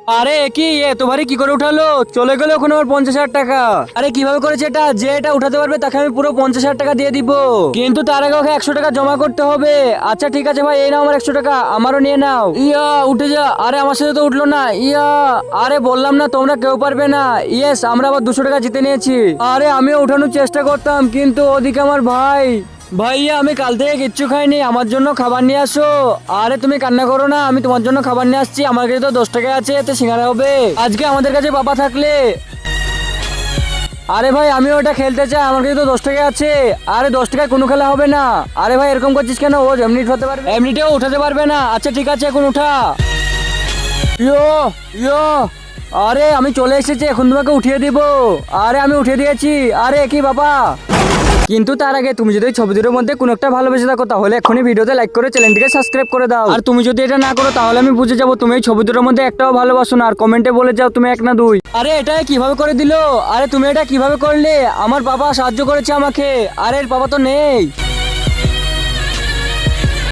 আরে কি এত ভারী কি করে উঠালো? চলে গেল ওখানে আমার 50,000 টাকা। আরে কিভাবে করেছে এটা? যে এটা উঠাতে পারবে তাকে আমি পুরো 50,000 টাকা দিয়ে দিব, কিন্তু তার আগে ওকে 100 টাকা জমা করতে হবে। আচ্ছা ঠিক আছে ভাই, এই নাও আমার 100 টাকা, আমারও নিয়ে নাও। ইয়া উঠে যা। আরে আমার সাথে তো উঠলো না। ইয়া আরে বললাম না তোমরা কেউ পারবে না। ইয়েস, আমরা আবার 200 টাকা জিতে নিয়েছি। আরে আমিও উঠানোর চেষ্টা করতাম, কিন্তু ওদিকে আমার ভাই। ভাইয়া আমি কাল থেকে কিচ্ছু খাইনি, আমার জন্য খাবার নিয়ে আসো। আরে তুমি কান্না করো না, আমি তোমার জন্য খাবার নিয়ে আসছি। আমার কাছে তো 10 টাকা আছে, এতে সিঙ্গারা হবে। আজকে আমাদের কাছে বাবা থাকলে। আরে ভাই আমি ওটা খেলতে চাই, আমার কাছে তো 10 টাকা আছে। আরে 10 টাকায় কোনো খেলা হবে না। আরে ভাই এরকম করছিস কেন? ও এমনি উঠাতে পারবে, এমনিতেও উঠাতে পারবে না। আচ্ছা ঠিক আছে, এখন উঠা। ইয়ো ইয়ো। আরে আমি চলে এসেছি, এখন তোমাকে উঠিয়ে দিব। আরে আমি উঠিয়ে দিয়েছি। আরে কি বাবা, কিন্তু তার আগে তুমি যদি ছবি দুটোর মধ্যে কোনো একটা ভালোবেসে থাকো, তাহলে এখনই ভিডিওতে লাইক করে চ্যানেলটিকে সাবস্ক্রাইব করে দাও। আর তুমি যদি এটা না করো, তাহলে আমি বুঝে যাবো তুমি এই ছবি দুটোর মধ্যে একটাও ভালোবাসো না। আর কমেন্টে বলে যাও তুমি 1 না 2। আরে এটা কিভাবে করে দিলো? আরে তুমি এটা কিভাবে করলে? আমার বাবা সাহায্য করেছে আমাকে। আরে এর বাবা তো নেই।